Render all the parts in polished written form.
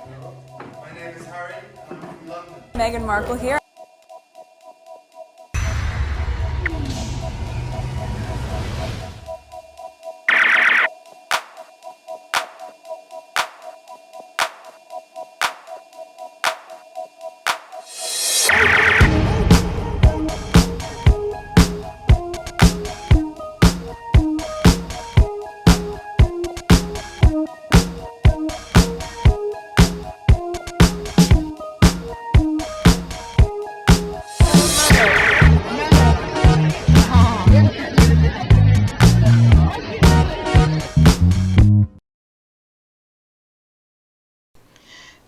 My name is Harry. I'm from London. Meghan Markle here.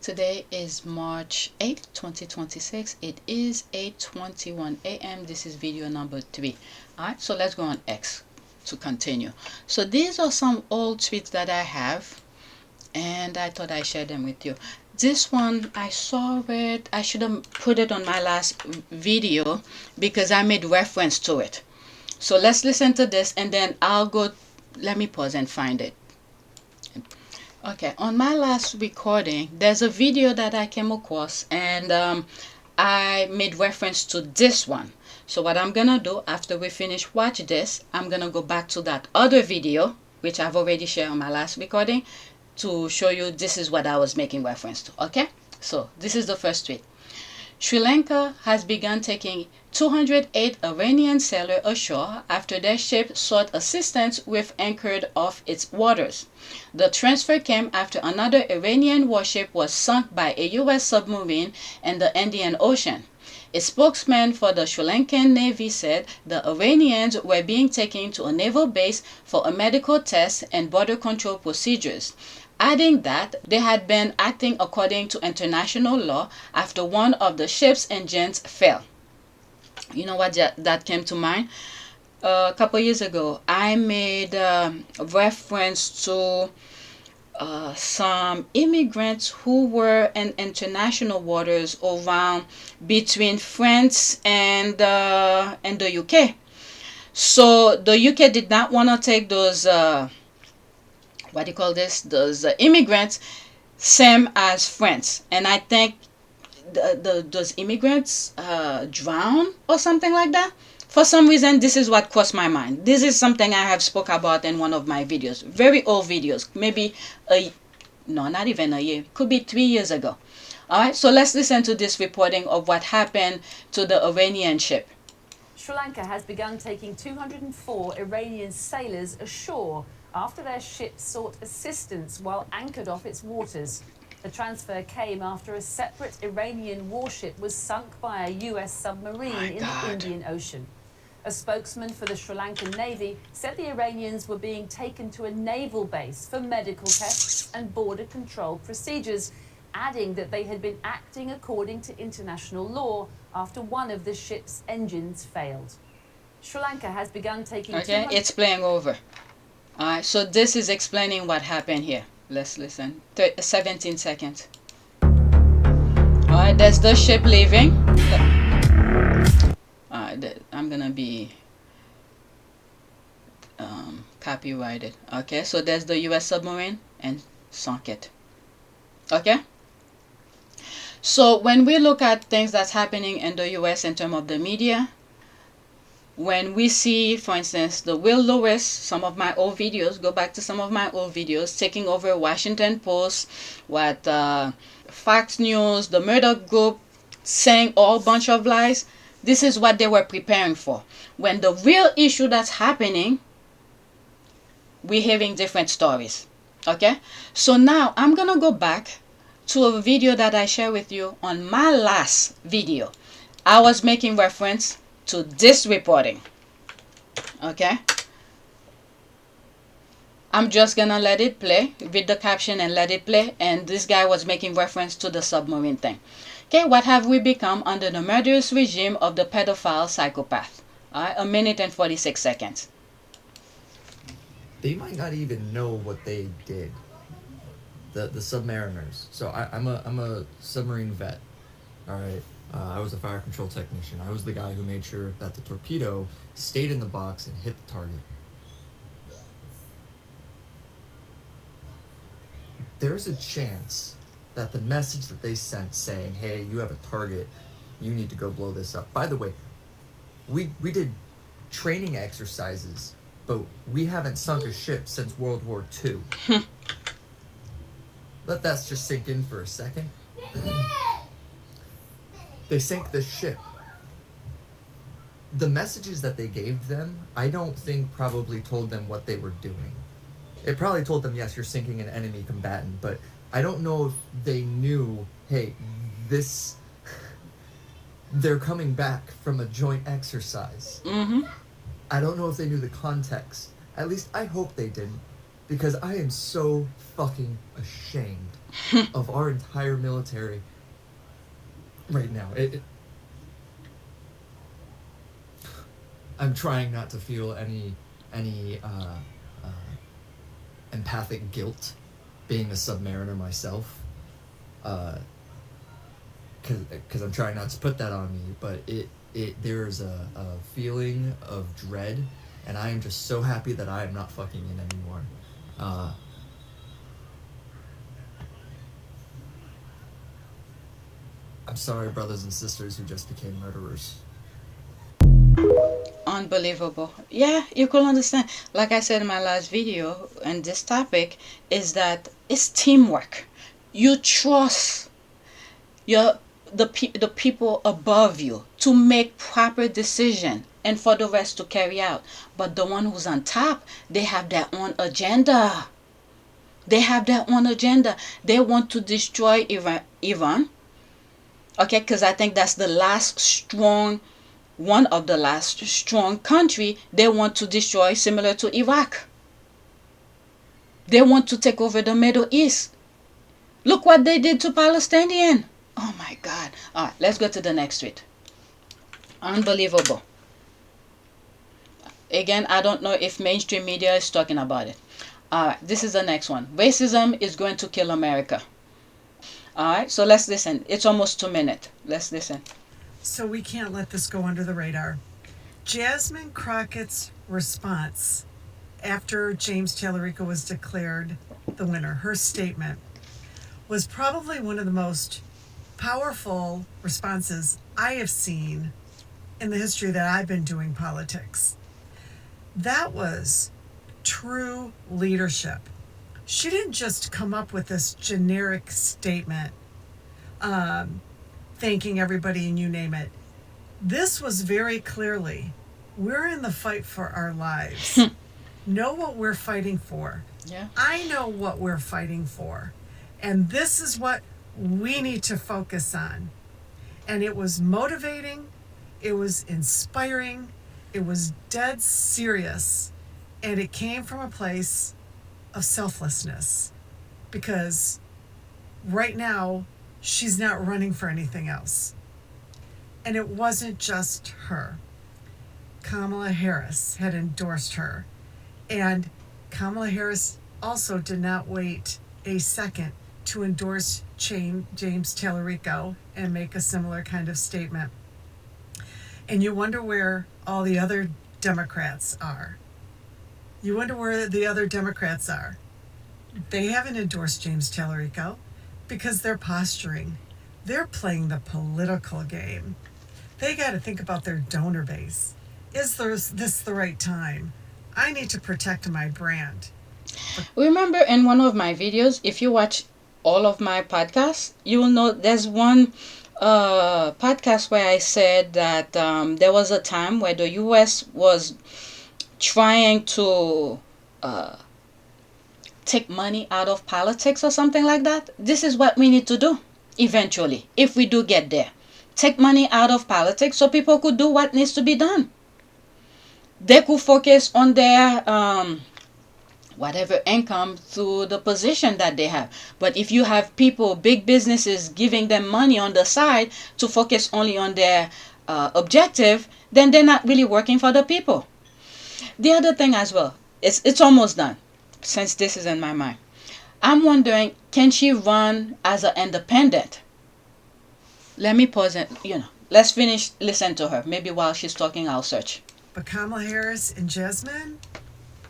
Today is March 8th, 2026. It is 8:21 a.m. This is video number 3. Alright, so let's go on X to continue. So these are some old tweets that I have, and I thought I'd share them with you. This one, I saw it. I should have put it on my last video because I made reference to it. So let's listen to this, and then I'll go. Let me pause and find it. Okay, on my last recording, there's a video that I came across, and I made reference to this one. So what I'm gonna do after we finish watch this, I'm gonna go back to that other video, which I've already shared on my last recording, to show you this is what I was making reference to. Okay, so this is the first tweet. Sri Lanka has begun taking 208 Iranian sailors ashore after their ship sought assistance with anchored off its waters. The transfer came after another Iranian warship was sunk by a U.S. submarine in the Indian Ocean. A spokesman for the Sri Lankan Navy said the Iranians were being taken to a naval base for a medical test and border control procedures, adding that they had been acting according to international law after one of the ship's engines failed. You know what that came to mind? A couple years ago, I made reference to some immigrants who were in international waters around between France and the UK. So the UK did not want to take those what do you call this? Those immigrants, same as France, and I think those immigrants drown or something like that. For some reason, this is what crossed my mind. This is something I have spoke about in one of my videos, very old videos, maybe no, not even a year, could be 3 years ago. All right, so let's listen to this reporting of what happened to the Iranian ship. Sri Lanka has begun taking 204 Iranian sailors ashore after their ship sought assistance while anchored off its waters. The transfer came after a separate Iranian warship was sunk by a US submarine in the Indian Ocean. A spokesman for the Sri Lankan Navy said the Iranians were being taken to a naval base for medical tests and border control procedures, adding that they had been acting according to international law after one of the ship's engines failed. Sri Lanka has begun taking... Okay, it's playing over. Alright, so this is explaining what happened here. Let's listen. 17 seconds. Alright, there's the ship leaving. Alright, I'm gonna be copyrighted. Okay, so there's the US submarine and sunk it. Okay? So when we look at things that's happening in the US in terms of the media, when we see, for instance, the Will Lewis, some of my old videos, go back to some of my old videos, taking over Washington Post, what Fox News, the Murdoch Group, saying all bunch of lies, this is what they were preparing for. When the real issue that's happening, we're hearing different stories. Okay? So now I'm going to go back to a video that I shared with you on my last video. I was making reference to this reporting. Okay, I'm just gonna let it play, read the caption and let it play. And this guy was making reference to the submarine thing. Okay, what have we become under the murderous regime of the pedophile psychopath? Alright, 1 minute and 46 seconds. They might not even know what they did. The submariners. So I'm a submarine vet. All right. I was a fire control technician. I was the guy who made sure that the torpedo stayed in the box and hit the target. There's a chance that the message that they sent saying, hey, you have a target, you need to go blow this up. By the way, we did training exercises, but we haven't sunk a ship since World War II. Let that just sink in for a second. They sank the ship. The messages that they gave them, I don't think probably told them what they were doing. It probably told them, yes, you're sinking an enemy combatant, but I don't know if they knew, hey, they're coming back from a joint exercise. Mm-hmm. I don't know if they knew the context. At least I hope they didn't, because I am so fucking ashamed of our entire military right now. I'm trying not to feel any empathic guilt being a submariner myself, because I'm trying not to put that on me, but there's a feeling of dread, and I am just so happy that I am not fucking in anymore. I'm sorry, brothers and sisters who just became murderers. Unbelievable. Yeah, you could understand. Like I said in my last video, and this topic is that it's teamwork. You trust the people above you to make proper decision and for the rest to carry out. But the one who's on top, they have their own agenda. They have their own agenda. They want to destroy Iran. Okay, because I think that's the last strong, one of the last strong country they want to destroy, similar to Iraq. They want to take over the Middle East. Look what they did to Palestinians. Oh my God. All right, let's go to the next tweet. Unbelievable. Again, I don't know if mainstream media is talking about it. All right, this is the next one. Racism is going to kill America. All right, so let's listen. It's almost 2 minutes. Let's listen. So we can't let this go under the radar. Jasmine Crockett's response after James Tallarico was declared the winner, her statement, was probably one of the most powerful responses I have seen in the history that I've been doing politics. That was true leadership. She didn't just come up with this generic statement, thanking everybody and you name it. This was very clearly, we're in the fight for our lives. Know what we're fighting for. Yeah. I know what we're fighting for. And this is what we need to focus on. And it was motivating. It was inspiring. It was dead serious. And it came from a place of selflessness. Because right now, she's not running for anything else. And it wasn't just her. Kamala Harris had endorsed her. And Kamala Harris also did not wait a second to endorse James Tallarico and make a similar kind of statement. And you wonder where all the other Democrats are. You wonder where the other Democrats are. They haven't endorsed James Tallarico because they're posturing. They're playing the political game. They got to think about their donor base. Is this the right time? I need to protect my brand. Remember in one of my videos, if you watch all of my podcasts, you will know there's one podcast where I said that there was a time where the U.S. was trying to take money out of politics or something like that. This is what we need to do eventually, if we do get there. Take money out of politics so people could do what needs to be done. They could focus on their whatever income through the position that they have. But if you have people, big businesses, giving them money on the side to focus only on their objective, then they're not really working for the people. The other thing as well, it's almost done, since this is in my mind. I'm wondering, can she run as an independent? Let me pause it, let's finish, listen to her. Maybe while she's talking, I'll search. But Kamala Harris and Jasmine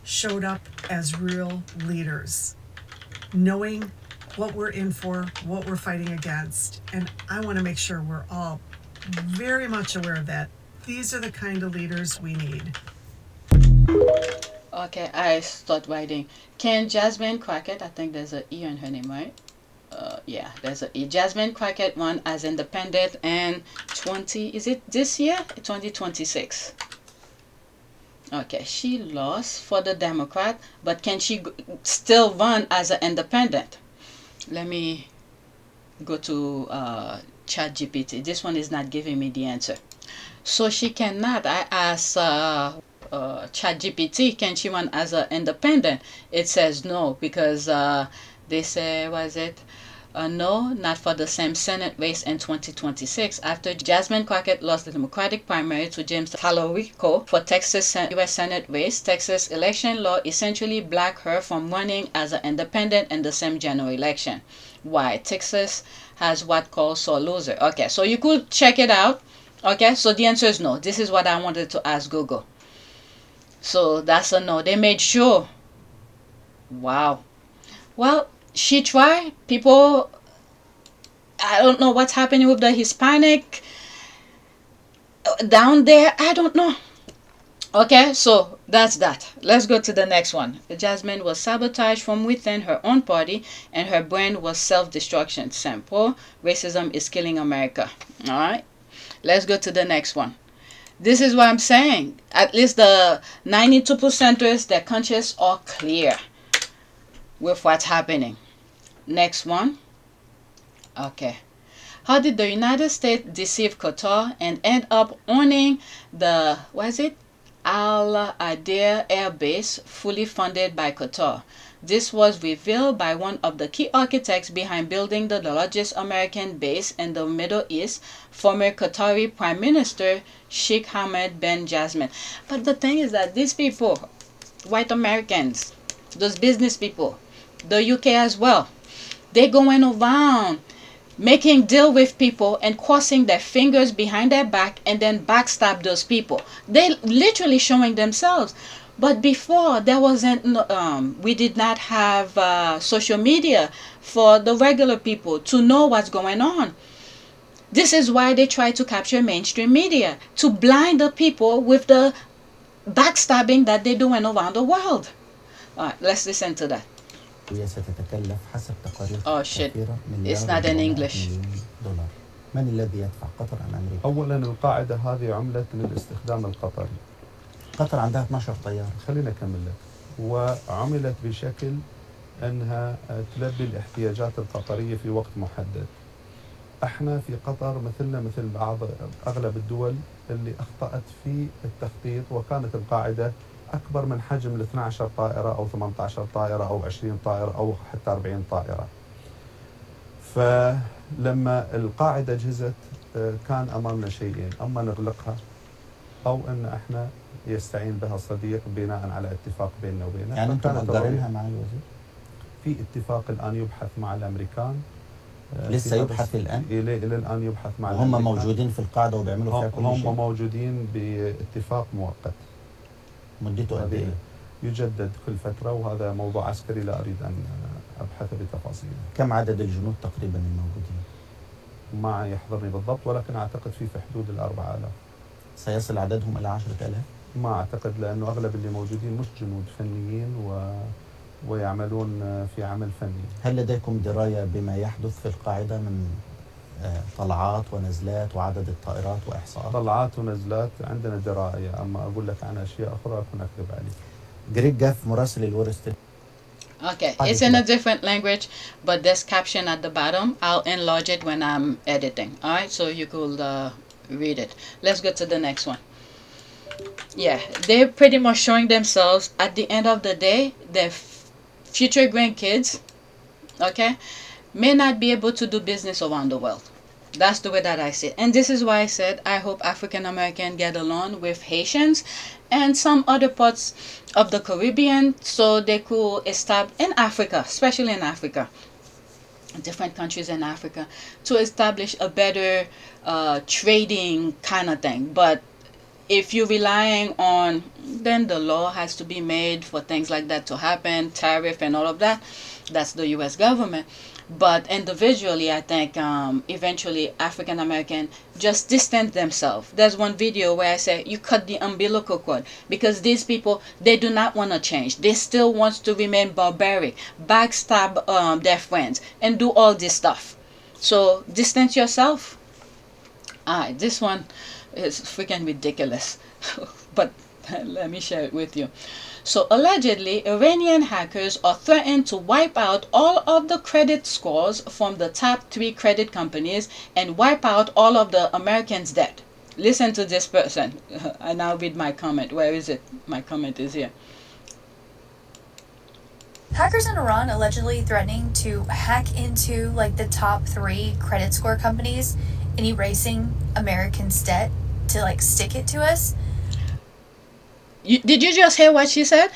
showed up as real leaders, knowing what we're in for, what we're fighting against. And I want to make sure we're all very much aware of that. These are the kind of leaders we need. Okay, I start writing. Can Jasmine Crocket, I think there's an E in her name, right? Yeah, there's an E. Jasmine Crocket run as independent and is it this year? 2026. Okay, she lost for the Democrat, but can she still run as an independent? Let me go to ChatGPT. This one is not giving me the answer. So she cannot. I asked ChatGPT, can she run as an independent? It says no, because they say, was it? No, not for the same Senate race in 2026. After Jasmine Crocket lost the Democratic primary to James Talarico for Texas U.S. Senate race, Texas election law essentially blocked her from running as an independent in the same general election. Why? Texas has what called sore loser. Okay, so you could check it out. Okay, so the answer is no. This is what I wanted to ask Google. So that's a no. They made sure. Wow. Well, she tried. People, I don't know what's happening with the Hispanic down there. I don't know. Okay, so that's that. Let's go to the next one. Jasmine was sabotaged from within her own party, and her brand was self-destruction. Simple. Racism is killing America. All right. Let's go to the next one. This is what I'm saying. At least the 92%ers, their conscience are clear with what's happening. Next one. Okay. How did the United States deceive Qatar and end up owning the, what is it? Udeid Air Base, fully funded by Qatar. This was revealed by one of the key architects behind building the largest American base in the Middle East, former Qatari Prime Minister Sheikh Hamad bin Jasmine. But the thing is that these people, white Americans, those business people, the UK as well, they're going around making deal with people and crossing their fingers behind their back and then backstab those people. They literally showing themselves. But before, there wasn't, we did not have social media for the regular people to know what's going on. This is why they try to capture mainstream media, to blind the people with the backstabbing that they're doing around the world. All right, let's listen to that. ستتكلف حسب تقارير Oh shit, كثيرة it's not in English. $400 مليون. من الذي يدفع قطر عن أمريكا؟ أولا القاعدة هذه عملة للاستخدام القطري. قطر عندها 12 طيارة. خلينا أكمل لك. وعملت بشكل أنها تلبي الاحتياجات القطرية في وقت محدد. احنا في قطر مثلنا مثل أغلب الدول اللي أخطأت في التخطيط، وكانت القاعدة أكبر من حجم ال 12 طائرة أو 18 طائرة أو 20 طائرة أو حتى 40 طائرة. فلما القاعدة جهزت كان أمامنا شيئين، أما نغلقها أو أن احنا يستعين بها صديق بناء على اتفاق بيننا وبينها. يعني أنتم مقدرينها مع الوزير؟ في اتفاق الآن يبحث مع الأمريكان. لسه يبحث الآن؟ إلى الآن يبحث مع وهم الأمريكان. موجودين في القاعدة وبيعملوا فيها كل شيء؟ هم موجودين باتفاق مؤقت. مدته قد ايه؟ يجدد كل فترة، وهذا موضوع عسكري لا أريد أن أبحث بتفاصيله. كم عدد الجنود تقريبا الموجودين؟ ما يحضرني بالضبط، ولكن أعتقد في حدود 4000. سيصل عددهم إلى 10,000؟ ما أعتقد، لأنه أغلب اللي موجودين مش جنود فنيين ويعملون في عمل فني. هل لديكم دراية بما يحدث في القاعدة من طلعات ونزلات وعدد الطائرات وإحصاءات؟ طلعات ونزلات عندنا دراية، أما أقول لك عن أشياء أخرى أكون أكذب عليك. جريج جاف مراسل الورست. Okay, it's in a different language, but there's caption at the bottom. I'll enlarge it when I'm editing. All right, so you could read it. Let's go to the next one. Yeah, they're pretty much showing themselves. At the end of the day, their future grandkids, okay, may not be able to do business around the world. That's the way that I see it. And this is why I said I hope African Americans get along with Haitians and some other parts of the Caribbean, so they could establish in Africa, especially in Africa, different countries in Africa, to establish a better trading kind of thing. But if you're relying on, then the law has to be made for things like that to happen, tariff and all of that. That's the U.S. government. But individually, I think eventually African American just distance themselves. There's one video where I say you cut the umbilical cord, because these people, they do not want to change. They still want to remain barbaric, backstab their friends, and do all this stuff. So distance yourself. Alright, this one is freaking ridiculous. But let me share it with you. So allegedly, Iranian hackers are threatened to wipe out all of the credit scores from the top 3 credit companies and wipe out all of the Americans' debt. Listen to this person. And I'll read my comment. Where is it? My comment is here. Hackers in Iran allegedly threatening to hack into like the top 3 credit score companies and erasing Americans' debt to like stick it to us. Did you just hear what she said?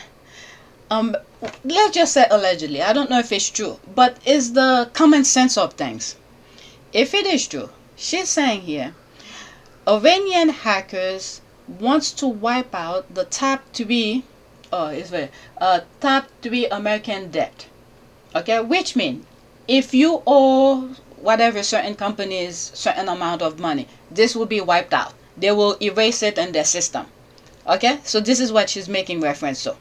Let's just say allegedly. I don't know if it's true, but it's the common sense of things. If it is true, she's saying here, Iranian hackers wants to wipe out the top 3, top 3 American debt. Okay, which means if you owe whatever certain companies certain amount of money, this will be wiped out. They will erase it in their system. Okay, so this is what she's making reference to.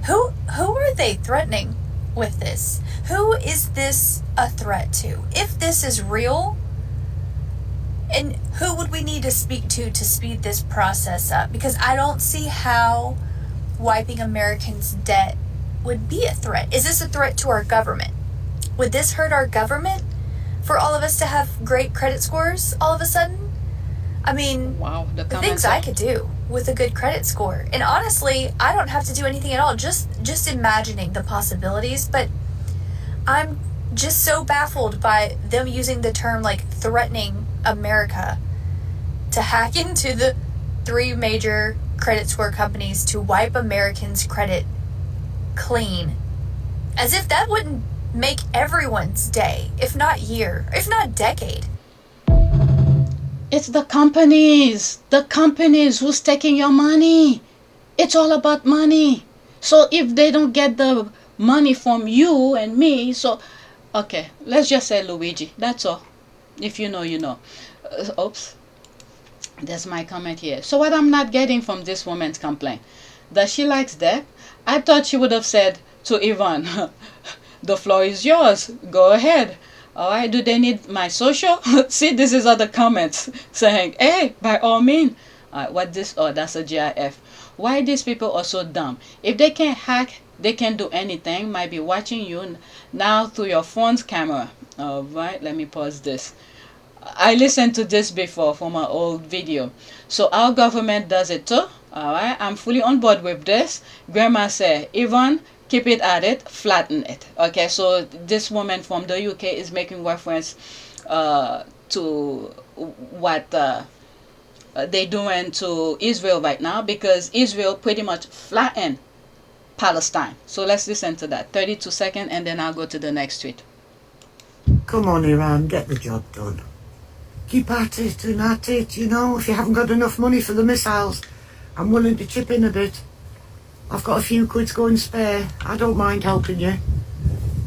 Who are they threatening with this? Who is this a threat to? If this is real, and who would we need to speak to speed this process up? Because I don't see how wiping Americans' debt would be a threat. Is this a threat to our government? Would this hurt our government for all of us to have great credit scores all of a sudden? I mean, wow, the things I could do with a good credit score. And honestly, I don't have to do anything at all, just imagining the possibilities. But I'm just so baffled by them using the term like threatening America to hack into the 3 major credit score companies to wipe Americans' credit clean. As if that wouldn't make everyone's day, if not year, if not decade. It's the companies who's taking your money. It's all about money. So if they don't get the money from you and me, so okay, let's just say Luigi. That's all. If you know, you know. Oops. That's my comment here. So what I'm not getting from this woman's complaint, that she likes debt. I thought she would have said to Ivan, the floor is yours. Go ahead. Alright, do they need my social? See, this is other comments saying, hey, by all means. What this? Oh, that's a GIF. Why these people are so dumb? If they can't hack, they can't do anything. Might be watching you now through your phone's camera. Alright, let me pause this. I listened to this before from my old video. So our government does it too. Alright, I'm fully on board with this. Grandma said, Ivan, keep it at it, flatten it. Okay, so this woman from the UK is making reference to what they're doing to Israel right now, because Israel pretty much flattened Palestine. So let's listen to that. 32 seconds, and then I'll go to the next tweet. Come on, Iran, get the job done. Keep at it and at it, you know. If you haven't got enough money for the missiles, I'm willing to chip in a bit. I've got a few quids going spare. I don't mind helping you.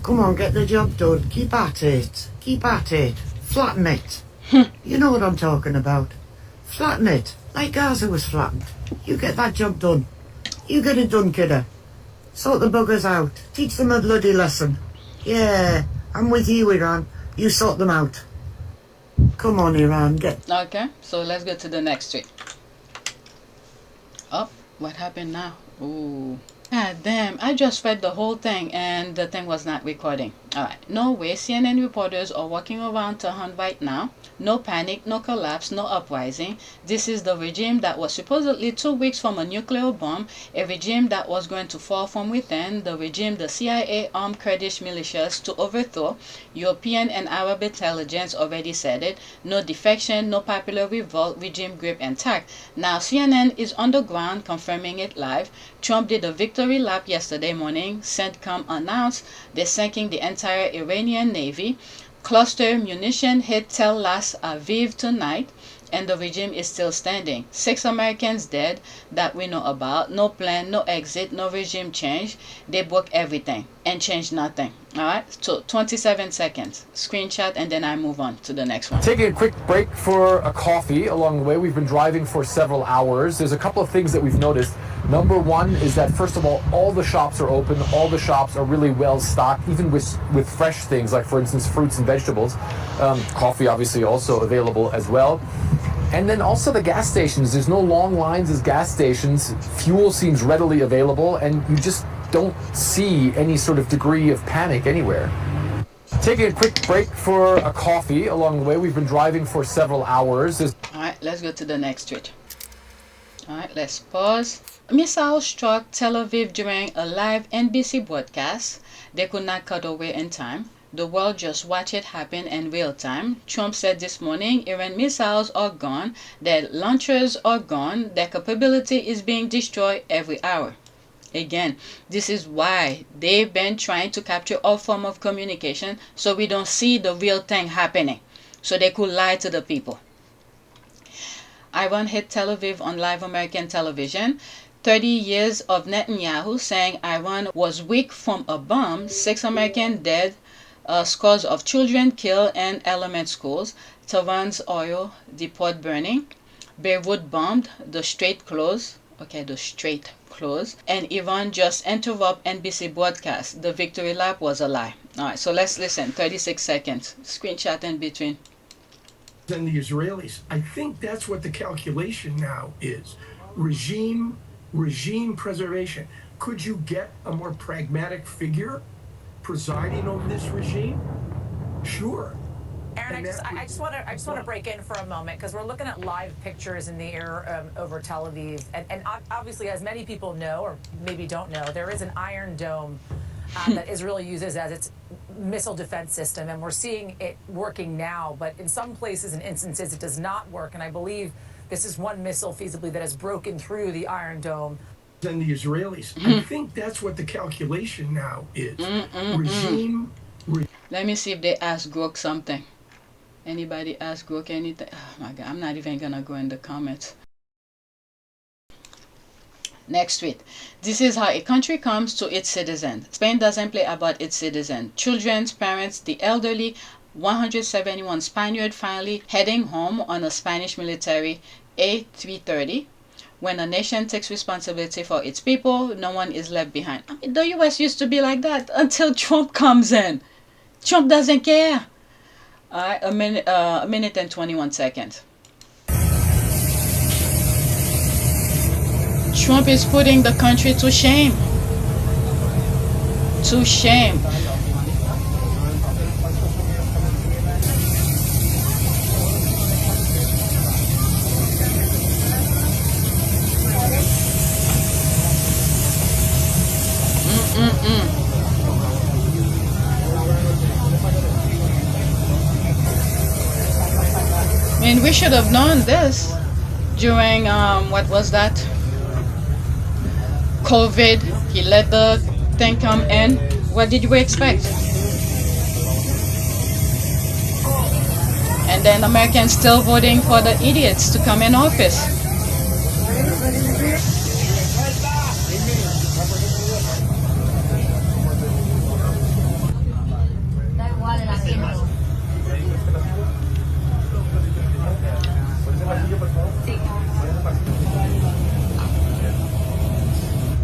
Come on, get the job done. Keep at it. Keep at it. Flatten it. You know what I'm talking about. Flatten it. Like Gaza was flattened. You get that job done. You get it done, kidder. Sort the buggers out. Teach them a bloody lesson. Yeah, I'm with you, Iran. You sort them out. Come on, Iran, get... Okay, so let's go to the next tweet. Oh, what happened now? Ooh. God damn, I just read the whole thing and the thing was not recording. Alright, no way, CNN reporters are walking around Tehran right now. No panic, no collapse, no uprising. This is the regime that was supposedly 2 weeks from a nuclear bomb, a regime that was going to fall from within, the regime the CIA armed Kurdish militias to overthrow. European and Arab intelligence already said it. No defection, no popular revolt, regime grip intact. Now CNN is on the ground confirming it live. Trump did a victory lap yesterday morning. CENTCOM announced they're sinking the entire Iranian Navy. Cluster munition hit Tel Aviv tonight, and the regime is still standing. 6 Americans dead that we know about. No plan, no exit, no regime change. They broke everything and changed nothing. Alright, so 27 seconds. Screenshot, and then I move on to the next one. Taking a quick break for a coffee along the way. We've been driving for several hours. There's a couple of things that we've noticed. Number one is that, first of all the shops are open. All the shops are really well stocked, even with fresh things, like, for instance, fruits and vegetables. Coffee, obviously, also available as well. And then also the gas stations. There's no long lines as gas stations. Fuel seems readily available, and you just don't see any sort of degree of panic anywhere. Taking a quick break for a coffee along the way. We've been driving for several hours. Alright, let's go to the next tweet. Alright, let's pause. Missile struck Tel Aviv during a live NBC broadcast. They could not cut away in time. The world just watched it happen in real time. Trump said this morning Iran missiles are gone, their launchers are gone, their capability is being destroyed every hour. Again, this is why they've been trying to capture all form of communication, so we don't see the real thing happening, so they could lie to the people. Iran hit Tel Aviv on live American television. 30 years of Netanyahu saying Iran was weak from a bomb. 6 Americans dead, scores of children killed in element schools. Tehran's oil depot burning. Beirut bombed. The Strait closed. Okay, the Strait closed. And Iran just interrupt NBC broadcast. The victory lap was a lie. Alright, so let's listen. 36 seconds. Screenshot in between. And the Israelis. I think that's what the calculation now is. Regime preservation. Could you get a more pragmatic figure presiding over this regime? Sure. Aaron, I just want to break in for a moment, because we're looking at live pictures in the air over Tel Aviv, and obviously, as many people know or maybe don't know, there is an Iron Dome that Israel uses as its missile defense system, and we're seeing it working now. But in some places and instances, it does not work, and I believe this is one missile feasibly that has broken through the Iron Dome. And the Israelis. I think that's what the calculation now is. Regime. Let me see if they ask Grok something. Anybody ask Grok anything? Oh my God, I'm not even gonna go in the comments. Next tweet. This is how a country comes to its citizens. Spain doesn't play about its citizens. Children, parents, the elderly. 171 Spaniards finally heading home on a Spanish military A330. When a nation takes responsibility for its people, no one is left behind. I mean, the US used to be like that until Trump comes in. Trump doesn't care. Alright, a minute and 21 seconds. Trump is putting the country to shame. To shame. I mean, we should have known this during, what was that? COVID. He let the thing come in. What did we expect? And then Americans still voting for the idiots to come in office.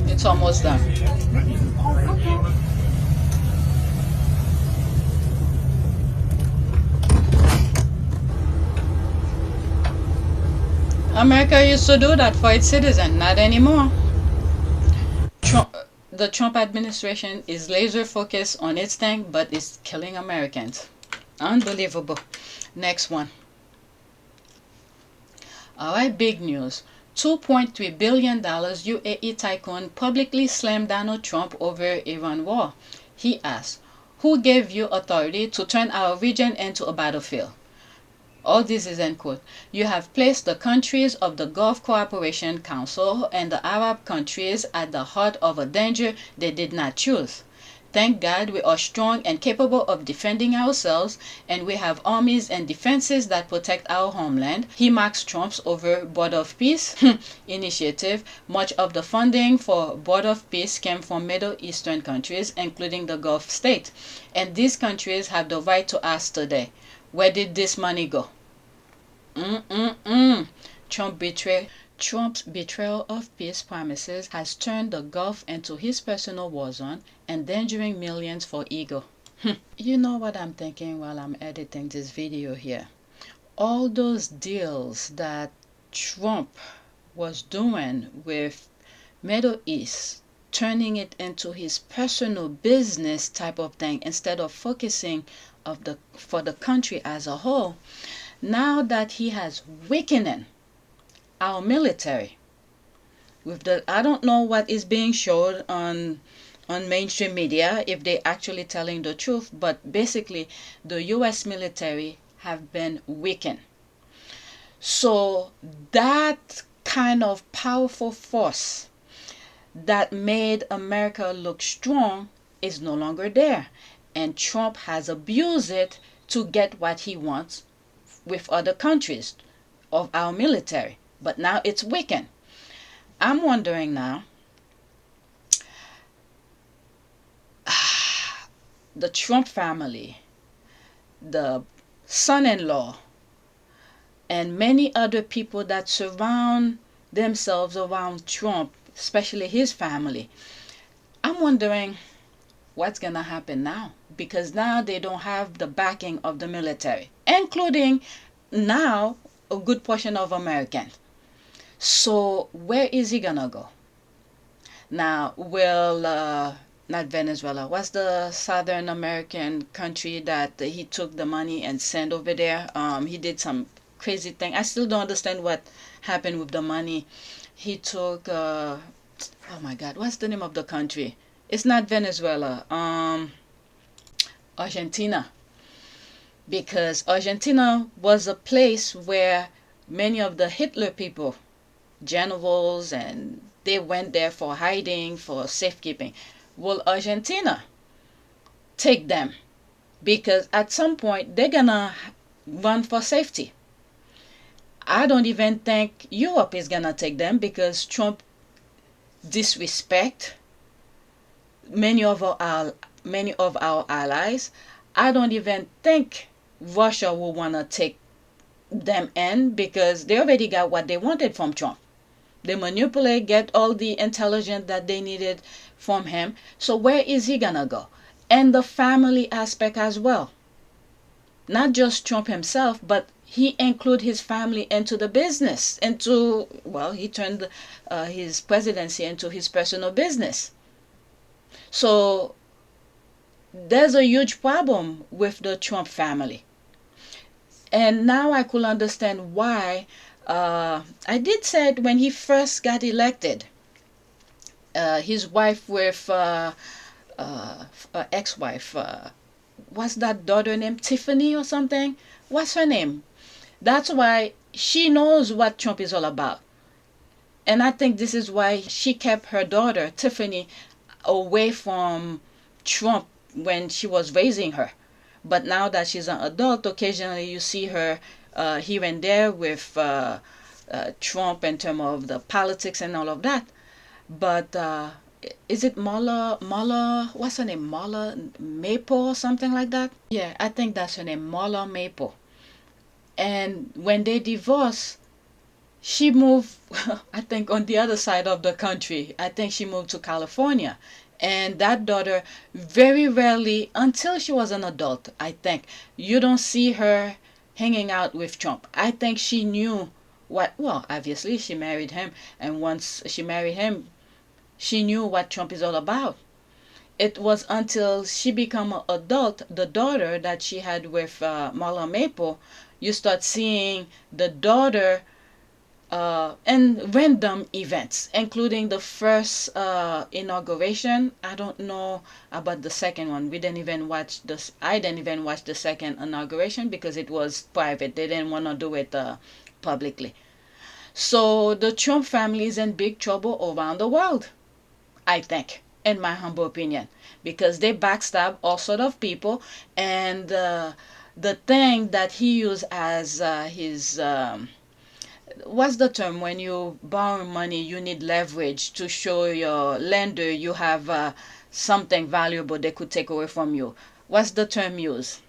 It's almost done. America used to do that for its citizens, not anymore. The Trump administration is laser focused on its thing, but it's killing Americans. Unbelievable. Next one. Alright, big news. $2.3 billion UAE Tycoon publicly slammed Donald Trump over Iran war. He asked, "Who gave you authority to turn our region into a battlefield?" All this is in quote. "You have placed the countries of the Gulf Cooperation Council and the Arab countries at the heart of a danger they did not choose. Thank God we are strong and capable of defending ourselves, and we have armies and defenses that protect our homeland. He marks Trump's over Board of Peace initiative. Much of the funding for Board of Peace came from Middle Eastern countries, including the Gulf state. And these countries have the right to ask today, where did this money go? Trump's betrayal of peace promises has turned the Gulf into his personal war zone, endangering millions for ego. You know what I'm thinking while I'm editing this video here? All those deals that Trump was doing with Middle East, turning it into his personal business type of thing instead of focusing for the country as a whole. Now that he has weakened our military with I don't know what is being showed on mainstream media, if they actually telling the truth, but basically the US military have been weakened. So that kind of powerful force that made America look strong is no longer there, and Trump has abused it to get what he wants with other countries of our military. But now it's weakened. I'm wondering now, the Trump family, the son-in-law, and many other people that surround themselves around Trump, especially his family, I'm wondering what's going to happen now. Because now they don't have the backing of the military, including now a good portion of Americans. So where is he gonna go? Now, not Venezuela. What's the Southern American country that he took the money and sent over there? He did some crazy thing. I still don't understand what happened with the money. He took, oh my God, what's the name of the country? It's not Venezuela. Argentina. Because Argentina was a place where many of the Hitler people, generals, and they went there for hiding, for safekeeping. Will Argentina take them? Because at some point they're gonna run for safety. I don't even think Europe is gonna take them, because Trump disrespect many of our allies. I don't even think Russia will wanna take them in, because they already got what they wanted from Trump. They manipulate, get all the intelligence that they needed from him. So where is he gonna go? And the family aspect as well. Not just Trump himself, but he include his family into the business. He turned his presidency into his personal business. So there's a huge problem with the Trump family. And now I could understand why. I did say it when he first got elected. His wife with ex-wife, what's that daughter named? Tiffany or something? What's her name? That's why she knows what Trump is all about. And I think this is why she kept her daughter, Tiffany, away from Trump when she was raising her. But now that she's an adult, occasionally you see her here and there with Trump in terms of the politics and all of that. But is it Mala, what's her name? Mala Maple or something like that? Yeah, I think that's her name, Mala Maple. And when they divorced, she moved, I think, on the other side of the country. I think she moved to California. And that daughter, very rarely, until she was an adult, I think, you don't see her hanging out with Trump. I think she knew obviously she married him. And once she married him, she knew what Trump is all about. It was until she became an adult, the daughter that she had with Marla Maple, you start seeing the daughter and random events, including the first inauguration. I don't know about the second one. We didn't even watch this. I didn't even watch the second inauguration because it was private. They didn't want to do it publicly. So the Trump family is in big trouble around the world, I think. in my humble opinion, because they backstab all sort of people. And the thing that he used as his what's the term when you borrow money, you need leverage to show your lender you have something valuable they could take away from you. What's the term used?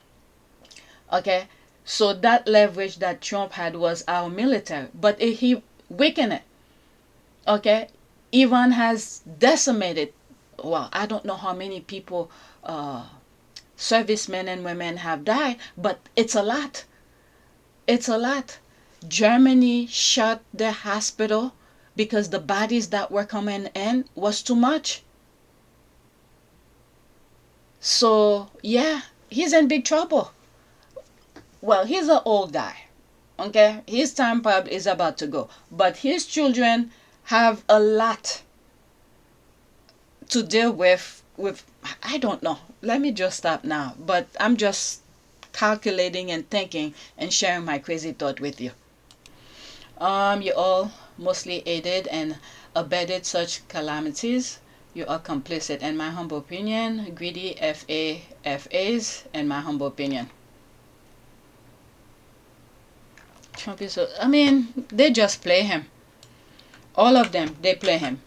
Okay, so that leverage that Trump had was our military, but he weakened it. Okay, Iran has decimated, well, I don't know how many people, servicemen and women have died, but it's a lot. It's a lot. Germany shut their hospital because the bodies that were coming in was too much. So yeah, he's in big trouble. Well, he's an old guy. Okay, his time probably is about to go, but his children have a lot to deal with I don't know. Let me just stop now, but I'm just calculating and thinking and sharing my crazy thought with you. You all mostly aided and abetted such calamities. You are complicit, in my humble opinion. Greedy FAs, in my humble opinion. Trump is so, I mean, they just play him. All of them, they play him.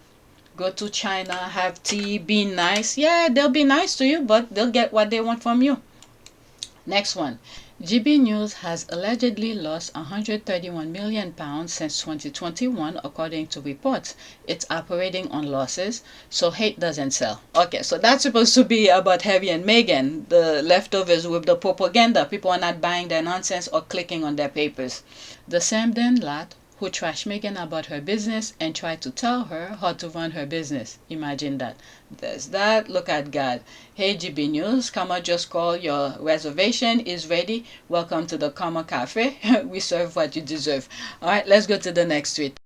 Go to China, have tea, be nice. Yeah, they'll be nice to you, but they'll get what they want from you. Next one. GB News has allegedly lost £131 million since 2021, according to reports. It's operating on losses, so hate doesn't sell. Okay, so that's supposed to be about Harry and Meghan, the leftovers with the propaganda. People are not buying their nonsense or clicking on their papers. The same damn lot who trashed Meghan about her business and tried to tell her how to run her business. Imagine that. There's that. Look at God. Hey GB News, Karma just called. Your reservation is ready. Welcome to the Karma Cafe. We serve what you deserve. Alright, let's go to the next tweet.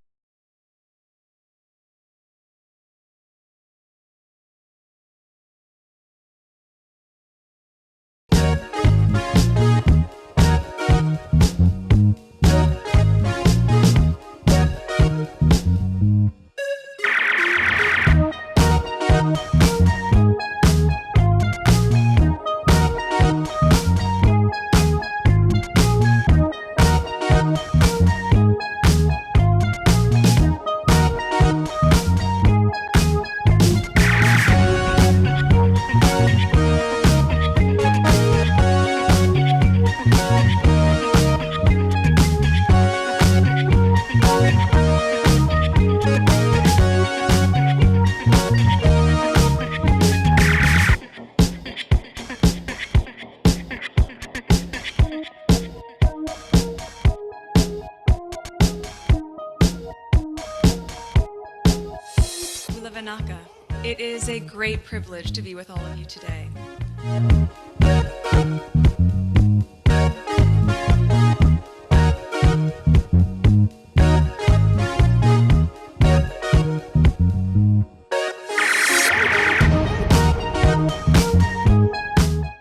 It is a great privilege to be with all of you today.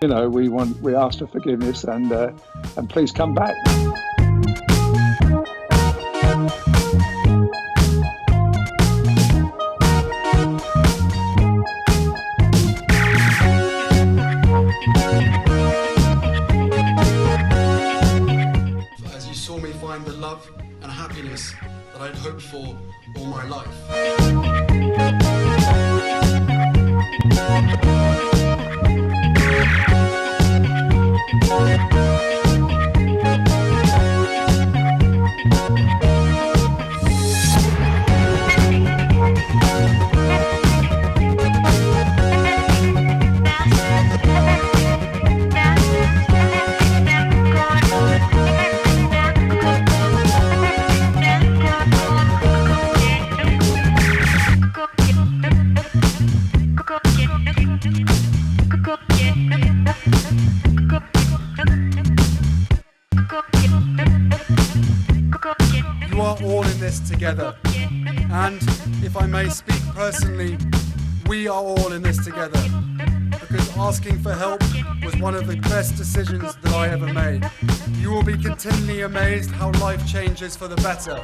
You know, we ask for forgiveness and please come back. As you saw me find the love and happiness that I'd hoped for all my life. You are all in this together, and if I may speak personally, we are all in this together, because asking for help was one of the best decisions that I ever made. You will be continually amazed how life changes for the better.